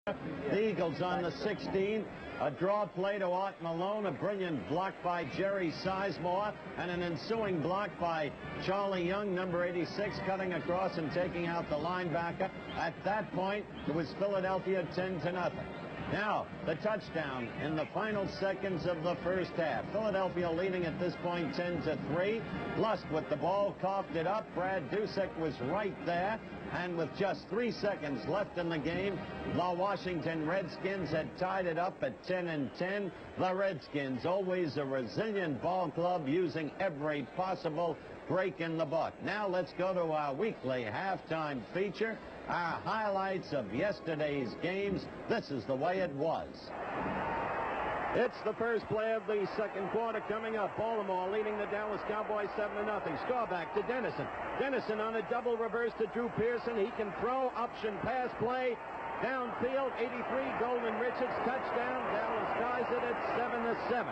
The Eagles on the 16. A draw play to Art Malone, a brilliant block by Jerry Sizemore, and an ensuing block by Charlie Young, number 86, cutting across and taking out the linebacker. At that point, it was Philadelphia 10-0. Now, the touchdown in the final seconds of the first half. Philadelphia leading at this point 10-3. Lusk with the ball, coughed it up. Brad Dusek was right there. And with just 3 seconds left in the game, the Washington Redskins had tied it up at 10-10. The Redskins, always a resilient ball club, using every possible break in the buck. Now let's go to our weekly halftime feature, our highlights of yesterday's games. This is the way it was. It's the first play of the second quarter coming up. Baltimore leading the Dallas Cowboys 7-0. Staubach to Dennison. Dennison on a double reverse to Drew Pearson. He can throw. Option pass play. Downfield, 83. Golden Richards touchdown. Dallas ties it at 7-7.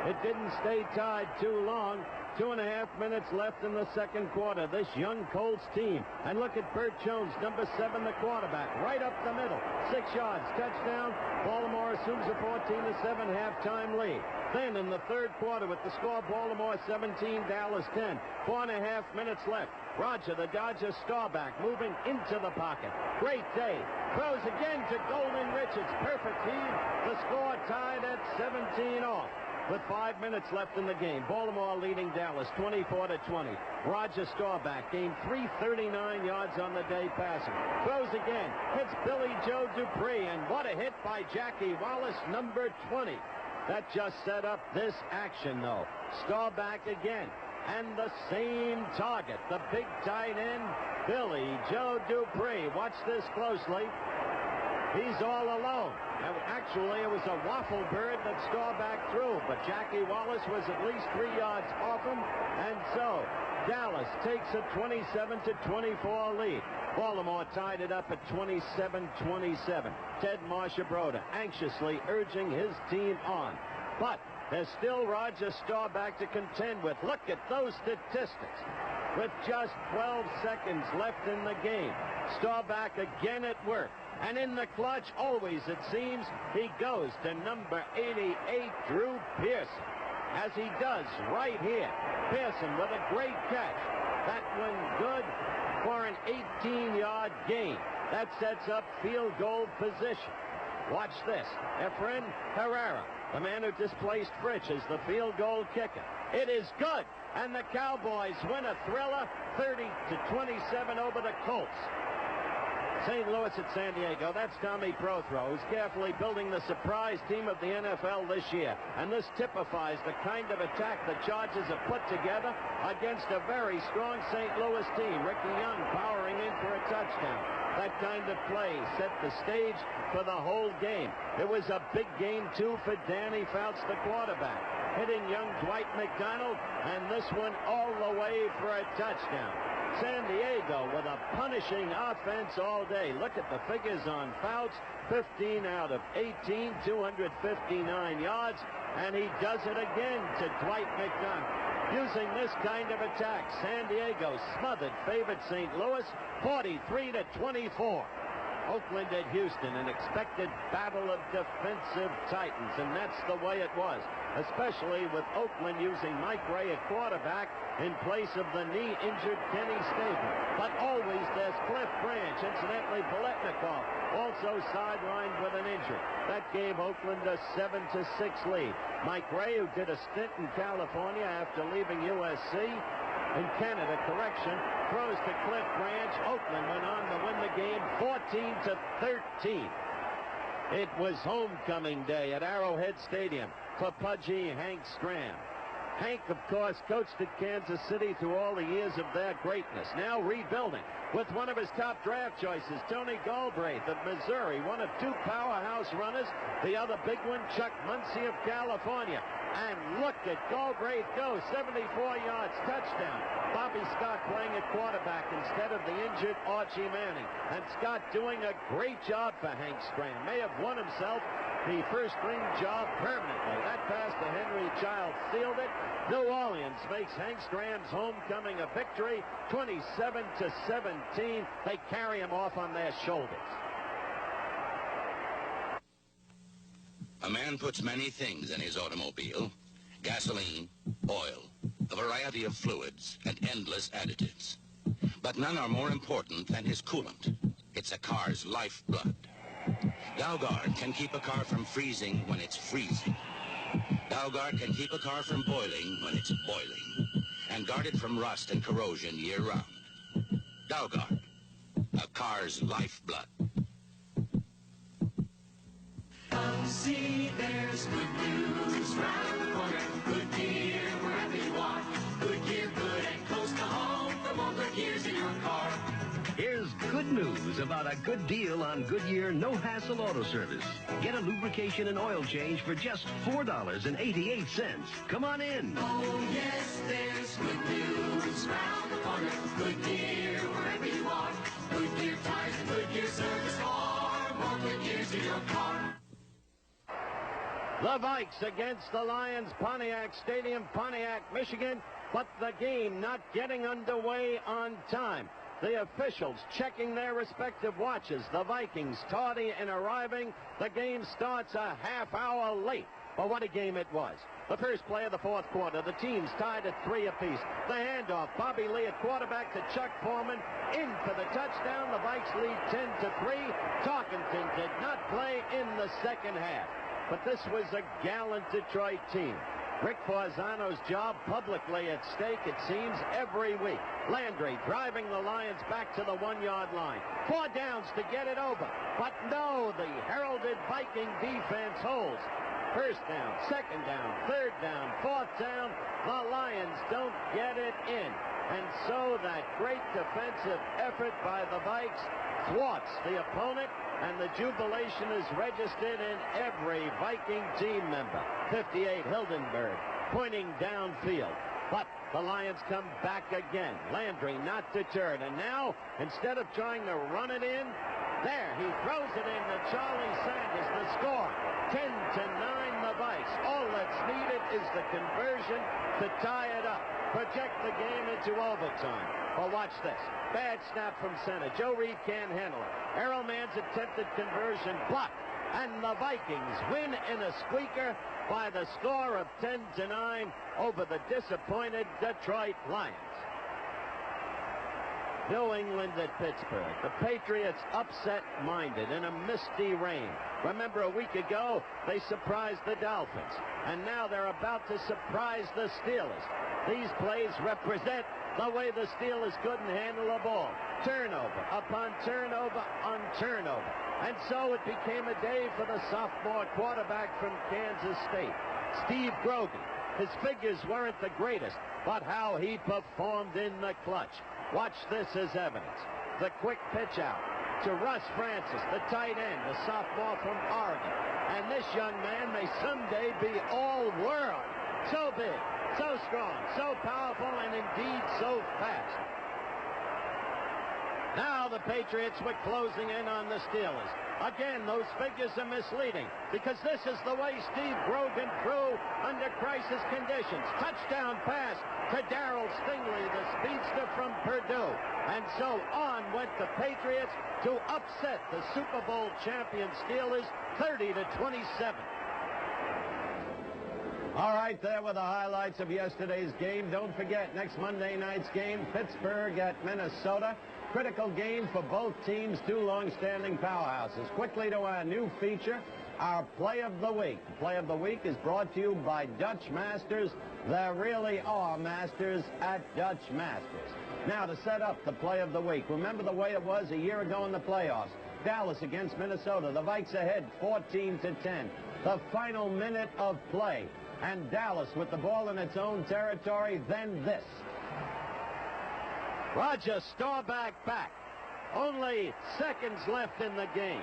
It didn't stay tied too long. 2.5 minutes left in the second quarter. This young Colts team. And look at Burt Jones, number 7, the quarterback. Right up the middle. 6 yards. Touchdown. Baltimore assumes a 14-7 halftime lead. Then in the third quarter with the score Baltimore 17, Dallas 10. 4.5 minutes left. Roger, the Dodger Staubach, moving into the pocket. Great day. Throws again to Golden Richards. Perfect heave. The score tied at 17 off. With 5 minutes left in the game, Baltimore leading Dallas 24-20. Roger Staubach gained 339 yards on the day passing. Throws again, hits Billy Joe Dupree, and what a hit by Jackie Wallace, number 20. That just set up this action, though. Staubach again, and the same target, the big tight end, Billy Joe Dupree. Watch this closely. He's all alone. Actually, it was a waffle bird that Staubach threw, but Jackie Wallace was at least 3 yards off him, and so Dallas takes a 27-24 lead. Baltimore tied it up at 27-27. Ted Marsha-Broda anxiously urging his team on, but there's still Roger Staubach to contend with. Look at those statistics. With just 12 seconds left in the game, Staubach again at work. And in the clutch, always it seems, he goes to number 88, Drew Pearson, as he does right here. Pearson with a great catch. That one good for an 18-yard gain. That sets up field goal position. Watch this. Efren Herrera, the man who displaced Fritsch, is the field goal kicker. It is good, and the Cowboys win a thriller, 30-27 over the Colts. St. Louis at San Diego. That's Tommy Prothro, who's carefully building the surprise team of the NFL this year. And this typifies the kind of attack the Chargers have put together against a very strong St. Louis team. Ricky Young powering in for a touchdown. That kind of play set the stage for the whole game. It was a big game, too, for Danny Fouts, the quarterback, hitting young Dwight McDonald, and this one all the way for a touchdown. San Diego with a punishing offense all day. Look at the figures on Fouts. 15 out of 18, 259 yards, and he does it again to Dwight McDonald. Using this kind of attack, San Diego smothered favorite St. Louis 43-24. Oakland at Houston, an expected battle of defensive titans, and that's the way it was, especially with Oakland using Mike Ray at quarterback in place of the knee-injured Kenny Stabler. But always there's Cliff Branch, incidentally Biletnikoff, also sidelined with an injury. That gave Oakland a 7-6 lead. Mike Ray, who did a stint in California after leaving USC, in Canada, throws to Cliff Branch. Oakland went on to win the game 14-13. It was homecoming day at Arrowhead Stadium for Pudgy Hank Stram. Hank, of course, coached at Kansas City through all the years of their greatness. Now rebuilding with one of his top draft choices, Tony Galbraith of Missouri, one of 2 powerhouse runners. The other big one, Chuck Muncie of California. And look at Galbraith go, 74 yards, touchdown. Bobby Scott playing at quarterback instead of the injured Archie Manning. And Scott doing a great job for Hank Stram. May have won himself the first-string job permanently. That pass to Henry Child sealed it. New Orleans makes Hank Stram's homecoming a victory, 27-17. They carry him off on their shoulders. A man puts many things in his automobile: gasoline, oil, a variety of fluids, and endless additives. But none are more important than his coolant. It's a car's lifeblood. Dalgard can keep a car from freezing when it's freezing. Dalgard can keep a car from boiling when it's boiling, and guard it from rust and corrosion year-round. Dalgard, a car's lifeblood. Come see, there's good news round the corner. Goodyear, wherever you are. Goodyear, good and close to home. From all the gears in your car. Here's good news about a good deal on Goodyear no-hassle auto service. Get a lubrication and oil change for just $4.88. Come on in. Oh, yes, there's good news round the corner. Goodyear, wherever you are. Goodyear tires and Goodyear service car. More good gears in your car. The Vikes against the Lions, Pontiac Stadium, Pontiac, Michigan, but the game not getting underway on time. The officials checking their respective watches. The Vikings tardy in arriving. The game starts a half hour late. But what a game it was. The first play of the fourth quarter. The teams tied at 3 apiece. The handoff. Bobby Lee at quarterback to Chuck Foreman. In for the touchdown. The Vikes lead 10-3. Tarkenton did not play in the second half. But this was a gallant Detroit team. Rick Farzano's job publicly at stake, it seems, every week. Landry driving the Lions back to the 1-yard line. 4 downs to get it over. But no, the heralded Viking defense holds. First down, second down, third down, fourth down. The Lions don't get it in. And so that great defensive effort by the Vikes thwarts the opponent, and the jubilation is registered in every Viking team member. 58, Hildenberg, pointing downfield. But the Lions come back again. Landry not deterred. And now, instead of trying to run it in, there, he throws it in to Charlie Sanders. The score, 10-9 the Vikes. All that's needed is the conversion to tie it up. Project the game into overtime. Well, watch this. Bad snap from center. Joe Reed can't handle it. Errol Mann's attempted conversion blocked. And the Vikings win in a squeaker by the score of 10-9 over the disappointed Detroit Lions. New England at Pittsburgh. The Patriots upset-minded in a misty rain. Remember, a week ago, they surprised the Dolphins. And now they're about to surprise the Steelers. These plays represent the way the Steelers couldn't handle the ball. Turnover upon turnover on turnover. And so it became a day for the sophomore quarterback from Kansas State, Steve Grogan. His figures weren't the greatest, but how he performed in the clutch. Watch this as evidence. The quick pitch out to Russ Francis, the tight end, the sophomore from Oregon. And this young man may someday be all-world. So big, so strong, so powerful, and indeed so fast. Now the Patriots were closing in on the Steelers. Again, those figures are misleading because this is the way Steve Grogan threw under crisis conditions. Touchdown pass to Darryl Stingley, the speedster from Purdue. And so on went the Patriots to upset the Super Bowl champion Steelers 30-27. All right, there were the highlights of yesterday's game. Don't forget, next Monday night's game, Pittsburgh at Minnesota. Critical game for both teams, 2 long-standing powerhouses. Quickly to our new feature, our Play of the Week. The Play of the Week is brought to you by Dutch Masters. There really are masters at Dutch Masters. Now, to set up the Play of the Week, remember the way it was a year ago in the playoffs. Dallas against Minnesota. The Vikes ahead 14-10. The final minute of play. And Dallas with the ball in its own territory. Then this. Roger Staubach back. Only seconds left in the game.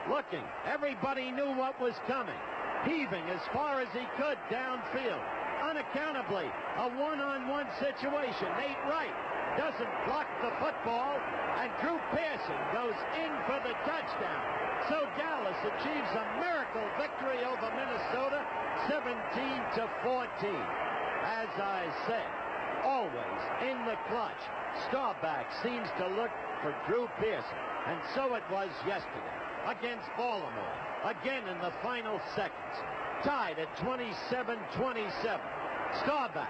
Looking. Everybody knew what was coming. Heaving as far as he could downfield. Unaccountably, a one-on-one situation. Nate Wright doesn't block the football, and Drew Pearson goes in for the touchdown. So Dallas achieves a miracle victory over Minnesota, 17-14. As I said, always in the clutch, Staubach seems to look for Drew Pearson, and so it was yesterday against Baltimore. again in the final seconds. Tied at 27-27. Staubach,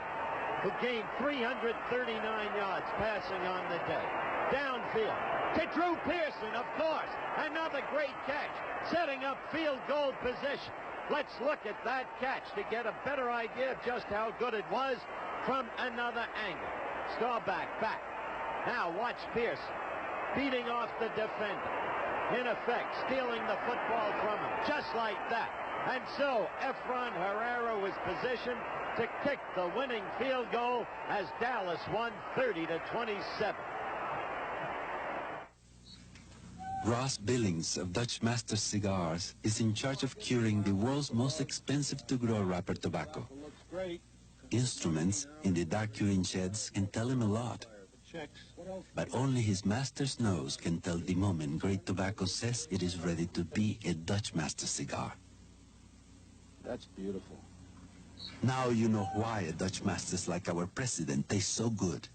who gained 339 yards passing on the day. Downfield to Drew Pearson, of course. Another great catch, setting up field goal position. Let's look at that catch to get a better idea of just how good it was from another angle. Staubach back. Now watch Pearson beating off the defender. In effect, stealing the football from him, just like that. And so Efron Herrera was positioned to kick the winning field goal as Dallas won 30-27. Ross Billings of Dutch Master Cigars is in charge of curing the world's most expensive to-grow wrapper tobacco. Instruments in the dark curing sheds can tell him a lot, but only his master's nose can tell the moment great tobacco says it is ready to be a Dutch Master cigar. That's beautiful. Now you know why a Dutch Masters like our president taste so good.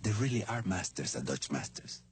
They really are masters at Dutch Masters.